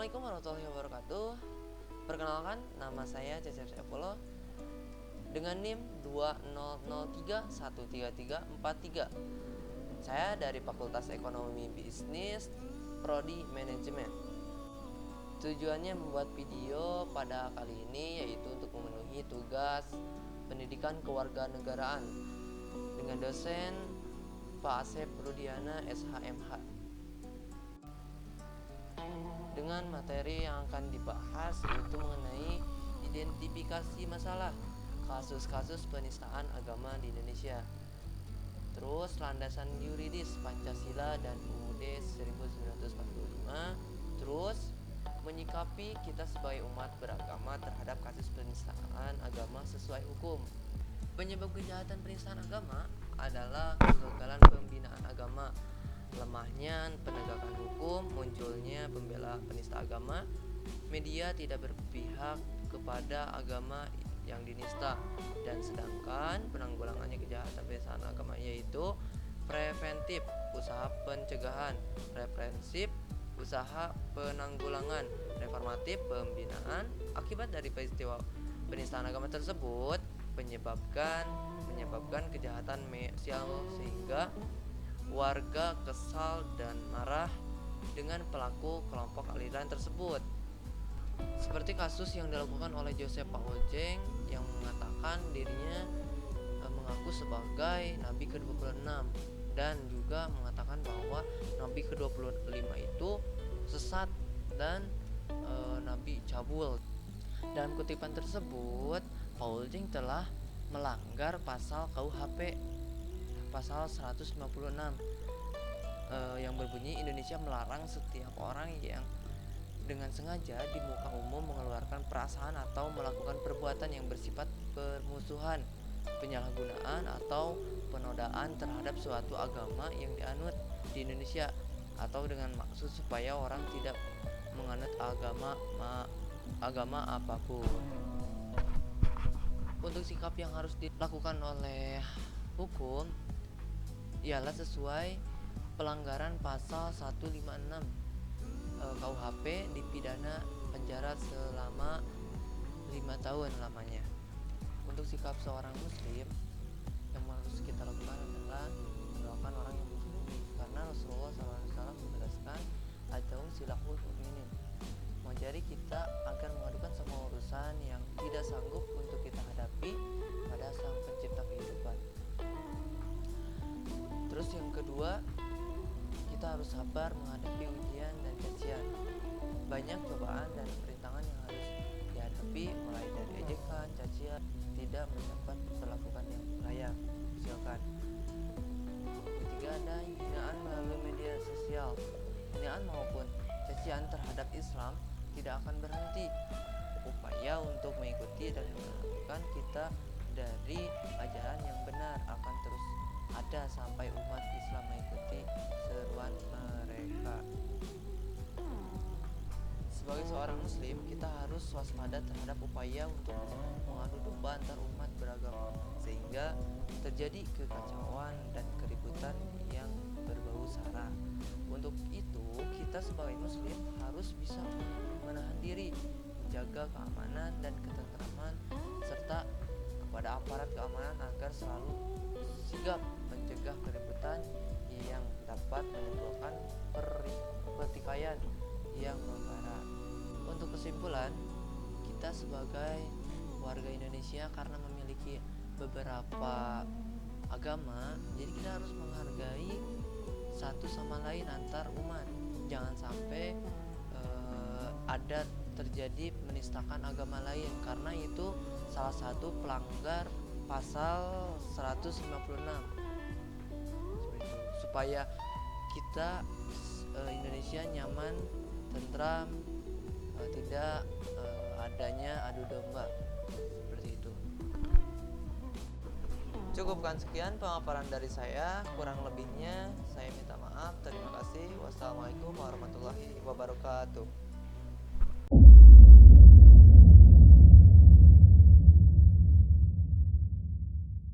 Assalamualaikum warahmatullahi wabarakatuh. Perkenalkan, nama saya Cecep Saifullah dengan NIM 2003133343. Saya dari Fakultas Ekonomi Bisnis, Prodi Manajemen. Tujuannya membuat video pada kali ini yaitu untuk memenuhi tugas pendidikan kewarganegaraan dengan dosen Pak Asep Rudiana SHMH. Dengan materi yang akan dibahas yaitu mengenai identifikasi masalah kasus-kasus penistaan agama di Indonesia. Terus landasan yuridis Pancasila dan UUD 1945. Terus menyikapi kita sebagai umat beragama terhadap kasus penistaan agama sesuai hukum. Penyebab kejahatan penistaan agama adalah kegagalan pembinaan agama, lemahnya penegakan hukum, munculnya pembela penista agama, media tidak berpihak kepada agama yang dinista, dan sedangkan penanggulangannya kejahatan penistaan agama yaitu preventif, usaha pencegahan, represif, usaha penanggulangan, reformatif, pembinaan. Akibat dari peristiwa penistaan agama tersebut menyebabkan kejahatan sosial sehingga warga kesal dan marah dengan pelaku kelompok aliran tersebut. Seperti kasus yang dilakukan oleh Joseph Paul-Jeng yang mengatakan dirinya mengaku sebagai Nabi ke-26 dan juga mengatakan bahwa Nabi ke-25 itu sesat dan Nabi cabul. Dalam kutipan tersebut, Paul-Jeng telah melanggar pasal KUHP pasal 156 yang berbunyi Indonesia melarang setiap orang yang dengan sengaja di muka umum mengeluarkan perasaan atau melakukan perbuatan yang bersifat permusuhan, penyalahgunaan atau penodaan terhadap suatu agama yang dianut di Indonesia atau dengan maksud supaya orang tidak menganut agama apapun. Untuk sikap yang harus dilakukan oleh hukum ialah sesuai pelanggaran pasal 156 KUHP dipidana penjara selama 5 tahun lamanya. Untuk sikap seorang muslim yang harus kita lakukan adalah mendoakan orang yang muslim, karena Rasulullah SAW menjelaskan adau silahul mu'minin, mengajari kita agar mengadukan semua urusan yang tidak sanggup untuk kita hadapi pada Sang Pencipta kehidupan. Terus yang kedua, kita harus sabar menghadapi ujian dan cacian. Banyak cobaan dan perintangan yang harus dihadapi, mulai dari ejekan, cacian, tidak mendapat perlakuan yang layak, misalkan. Ketiga, ada hinaan melalui media sosial. Hinaan maupun cacian terhadap Islam tidak akan berhenti. Upaya untuk mengikuti dan melakukan kita dari ajaran yang benar akan terus ada sampai umat Islam mengikuti seruan mereka. Sebagai seorang muslim, kita harus waspada terhadap upaya untuk mengadu domba antar umat beragama sehingga terjadi kekacauan dan keributan yang berbau sara. Untuk itu, kita sebagai muslim harus bisa menahan diri, menjaga keamanan dan ketentraman serta kepada aparat keamanan agar selalu sigap mencegah keributan yang dapat menimbulkan pertikaian yang membara. Untuk kesimpulan, kita sebagai warga Indonesia karena memiliki beberapa agama, jadi kita harus menghargai satu sama lain antar umat. Jangan sampai ada terjadi menistakan agama lain, karena itu salah satu pelanggar pasal 156 supaya kita Indonesia nyaman, tentram, tidak adanya adu domba seperti itu. Cukupkan sekian pemaparan dari saya, kurang lebihnya saya minta maaf. Terima kasih. Wassalamualaikum warahmatullahi wabarakatuh.